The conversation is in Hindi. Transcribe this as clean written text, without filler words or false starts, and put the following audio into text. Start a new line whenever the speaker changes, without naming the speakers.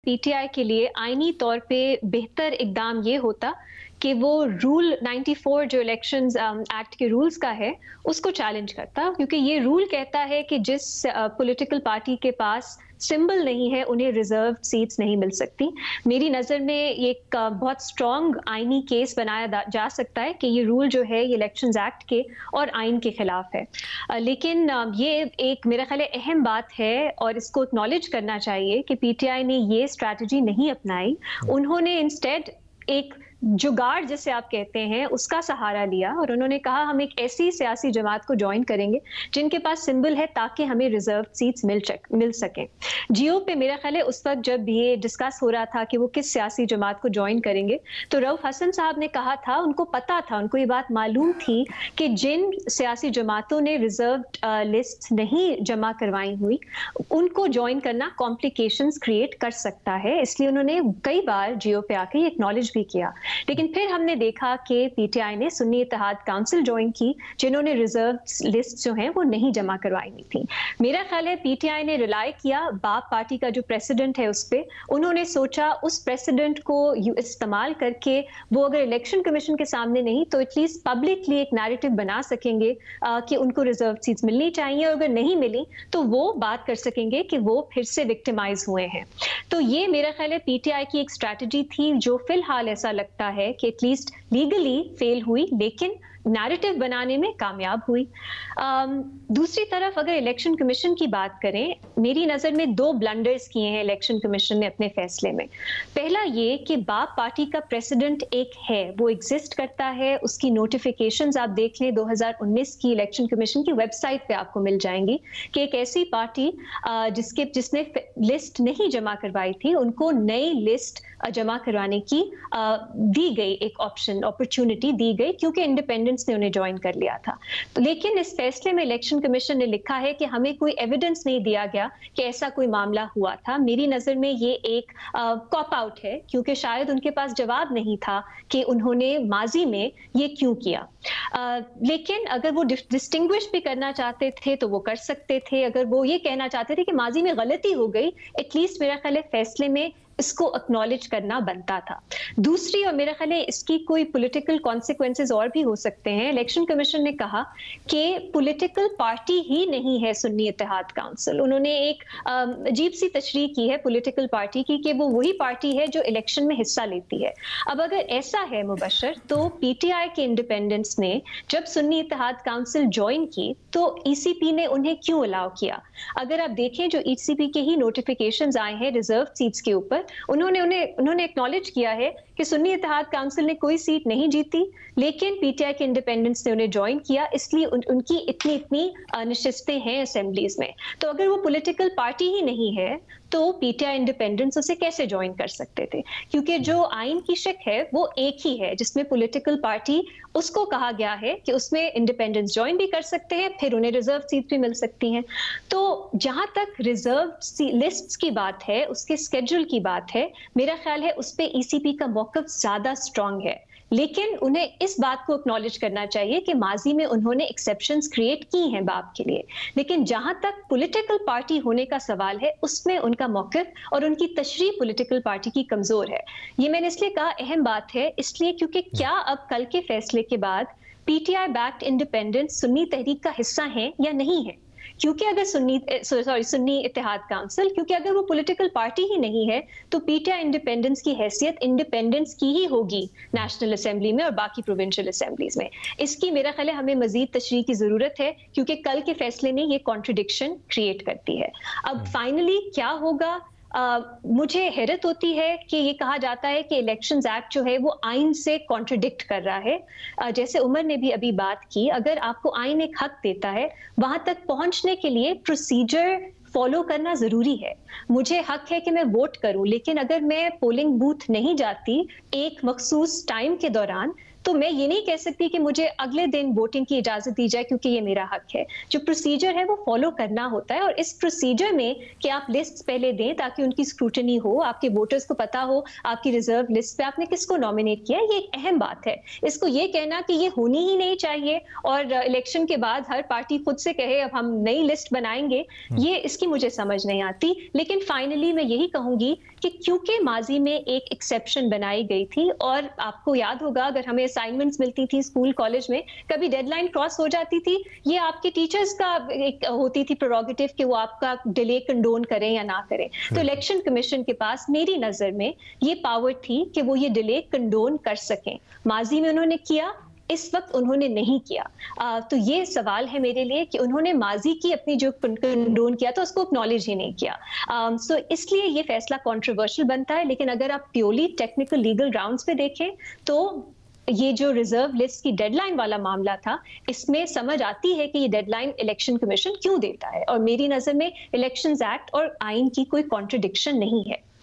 पीटीआई के लिए आईनी तौर पे बेहतर इकदाम ये होता कि वो रूल 94 जो इलेक्शंस एक्ट के रूल्स का है उसको चैलेंज करता, क्योंकि ये रूल कहता है कि जिस पॉलिटिकल पार्टी के पास सिंबल नहीं है उन्हें रिजर्व सीट्स नहीं मिल सकती। मेरी नज़र में ये एक बहुत स्ट्रॉन्ग आईनी केस बनाया जा सकता है कि ये रूल जो है ये इलेक्शंस एक्ट के और आइन के खिलाफ है। लेकिन ये एक मेरा ख्याल है अहम बात है और इसको एक्नॉलेज करना चाहिए कि पीटीआई ने ये स्ट्रैटेजी नहीं अपनाई। उन्होंने इंस्टेड एक जुगाड़ जिसे आप कहते हैं उसका सहारा लिया और उन्होंने कहा हम एक ऐसी सियासी जमात को ज्वाइन करेंगे जिनके पास सिंबल है ताकि हमें रिजर्व सीट्स मिल सकें। जियो पे मेरा ख्याल है उस वक्त जब ये डिस्कस हो रहा था कि वो किस सियासी जमात को ज्वाइन करेंगे तो रऊफ हसन साहब ने कहा था, उनको पता था, उनको ये बात मालूम थी कि जिन सियासी जमातों ने रिजर्व लिस्ट नहीं जमा करवाई हुई उनको ज्वाइन करना कॉम्प्लिकेशंस क्रिएट कर सकता है, इसलिए उन्होंने कई बार जियो पे आके एक्नॉलेज भी किया। लेकिन फिर हमने देखा कि पीटीआई ने सुन्नी इत्तेहाद काउंसिल ज्वाइन की जिन्होंने रिजर्व लिस्ट जो है वो नहीं जमा करवाई हुई थी। मेरा ख्याल है पीटीआई ने रिलाई किया बाप पार्टी का जो प्रेसिडेंट है उस पर, उन्होंने सोचा उस प्रेसिडेंट को इस्तेमाल करके वो अगर इलेक्शन कमीशन के सामने नहीं तो एटलीस्ट पब्लिकली एक नैरेटिव बना सकेंगे कि उनको रिजर्व सीट्स मिलनी चाहिए और अगर नहीं मिली तो वो बात कर सकेंगे कि वो फिर से विक्टिमाइज हुए हैं। तो ये मेरा ख्याल है पीटीआई की एक स्ट्रैटेजी थी जो फिलहाल ऐसा लगता है कि एटलीस्ट लीगली फेल हुई लेकिन नैरेटिव बनाने में कामयाब हुई। दूसरी तरफ अगर इलेक्शन कमीशन की बात करें, मेरी नज़र में दो ब्लंडर्स किए हैं इलेक्शन कमीशन ने अपने फैसले में। पहला ये कि बाप पार्टी का प्रेसिडेंट एक है, वो एग्जिस्ट करता है, उसकी नोटिफिकेशंस आप देख लें 2019 की इलेक्शन कमीशन की वेबसाइट पे आपको मिल जाएंगी कि एक ऐसी पार्टी जिसने लिस्ट नहीं जमा करवाई थी उनको नई लिस्ट जमा करवाने की दी गई, एक अपॉर्चुनिटी दी गई क्योंकि इंडिपेंडेंस ने उन्हें ज्वाइन कर लिया था। तो लेकिन इस फैसले में इलेक्शन कमीशन ने लिखा है कि हमें कोई एविडेंस नहीं दिया गया कि ऐसा कोई मामला हुआ था। मेरी नजर में ये एक कॉप आउट है क्योंकि शायद उनके पास जवाब नहीं था कि उन्होंने माजी में ये क्यों किया। लेकिन अगर वो डिस्टिंग्विश भी करना चाहते थे तो वो कर सकते थे, अगर वो ये कहना चाहते थे कि माजी में गलती हो गई, एटलीस्ट मेरा ख्याल है फैसले में इसको एक्नॉलेज करना बनता था। दूसरी और मेरा ख्याल है इसकी कोई पॉलिटिकल कॉन्सिक्वेंसेस और भी हो सकते हैं। इलेक्शन कमीशन ने कहा कि पॉलिटिकल पार्टी ही नहीं है सुन्नी इत्तेहाद काउंसिल। उन्होंने एक अजीब सी तशरीह की है पॉलिटिकल पार्टी की कि वो वही पार्टी है जो इलेक्शन में हिस्सा लेती है। अब अगर ऐसा है मुबशर तो पीटीआई के इंडिपेंडेंस ने जब सुन्नी इत्तेहाद काउंसिल ज्वाइन की तो ईसीपी ने उन्हें क्यों अलाउ किया? अगर आप देखें जो ईसीपी के ही नोटिफिकेशंस आए हैं रिजर्व सीट्स के ऊपर, उन्होंने एक्नॉलेज किया है कि सुन्नी इत्तेहाद काउंसिल ने कोई सीट नहीं जीती लेकिन पीटीआई के इंडिपेंडेंस ने उन्हें ज्वाइन किया, इसलिए उनकी इतनी नशिस्तें हैं असेंबलीज में। तो अगर वो पॉलिटिकल पार्टी ही नहीं है तो पीटीआई इंडिपेंडेंस उसे कैसे ज्वाइन कर सकते थे? क्योंकि जो आइन की शिक है वो एक ही है जिसमें पॉलिटिकल पार्टी उसको कहा गया है कि उसमें इंडिपेंडेंस ज्वाइन भी कर सकते हैं, फिर उन्हें रिजर्व सीट भी मिल सकती हैं। तो जहां तक रिजर्व लिस्ट्स की बात है, उसके स्केड्यूल की बात है, मेरा ख्याल है उस पर ईसीपी का मौक़िफ़ ज्यादा स्ट्रांग है। लेकिन उन्हें इस बात को एक्नॉलेज करना चाहिए कि माजी में उन्होंने एक्सेप्शंस क्रिएट की हैं बाप के लिए, लेकिन जहां तक पॉलिटिकल पार्टी होने का सवाल है उसमें उनका मौक़िफ़ और उनकी तशरीह पॉलिटिकल पार्टी की कमजोर है। ये मैंने इसलिए कहा अहम बात है, इसलिए क्योंकि क्या अब कल के फैसले के बाद पीटीआई बैक्ड इंडिपेंडेंस सुन्नी तहरीक का हिस्सा है या नहीं है? क्योंकि अगर सुन्नी इत्तेहाद काउंसिल, क्योंकि अगर वो पॉलिटिकल पार्टी ही नहीं है तो पीटीआई इंडिपेंडेंस की हैसियत इंडिपेंडेंस की ही होगी नेशनल असेंबली में और बाकी प्रोविंशियल असेंबलीज में। इसकी मेरा ख्याल है हमें मजीद तशरीह की जरूरत है क्योंकि कल के फैसले ने ये कॉन्ट्रडिक्शन क्रिएट करती है। अब फाइनली क्या होगा? मुझे हैरत होती है कि ये कहा जाता है कि इलेक्शंस एक्ट जो है वो आइन से कॉन्ट्रडिक्ट कर रहा है। जैसे उमर ने भी अभी बात की, अगर आपको आइन एक हक देता है वहां तक पहुंचने के लिए प्रोसीजर फॉलो करना जरूरी है। मुझे हक है कि मैं वोट करूं, लेकिन अगर मैं पोलिंग बूथ नहीं जाती एक मखसूस टाइम के दौरान तो मैं ये नहीं कह सकती कि मुझे अगले दिन वोटिंग की इजाजत दी जाए क्योंकि ये मेरा हक है। जो प्रोसीजर है वो फॉलो करना होता है, और इस प्रोसीजर में कि आप लिस्ट पहले दें ताकि उनकी स्क्रूटनी हो, आपके वोटर्स को पता हो आपकी रिजर्व लिस्ट पे आपने किसको नॉमिनेट किया, ये एक अहम बात है। इसको ये कहना कि ये होनी ही नहीं चाहिए और इलेक्शन के बाद हर पार्टी खुद से कहे अब हम नई लिस्ट बनाएंगे, ये इसकी मुझे समझ नहीं आती। लेकिन फाइनली मैं यही कहूंगी कि क्योंकि माजी में एक एक्सेप्शन बनाई गई थी, और आपको याद होगा अगर हमें असाइनमेंट्स मिलती थी स्कूल कॉलेज में, कभी डेडलाइन क्रॉस हो जाती थी, ये आपके टीचर्स का एक होती थी प्रोरोगेटिव कि वो आपका डिले कंडोन करें या ना करें। तो इलेक्शन कमीशन के पास मेरी नजर में ये पावर थी कि वो ये डिले कंडोन कर सकें। माजी में उन्होंने किया, इस वक्त उन्होंने नहीं किया। तो ये सवाल है मेरे लिए कि उन्होंने माजी की अपनी जो कंडोन किया था उसको एक्नॉलेज ही नहीं किया। सो इसलिए ये फैसला कंट्रोवर्शियल बनता है। लेकिन अगर आप प्योरली टेक्निकल लीगल ग्राउंड्स पे देखें तो ये जो रिजर्व लिस्ट की डेडलाइन वाला मामला था, इसमें समझ आती है कि ये डेडलाइन इलेक्शन कमीशन क्यों देता है, और मेरी नजर में इलेक्शंस एक्ट और आइन की कोई कॉन्ट्रडिक्शन नहीं है।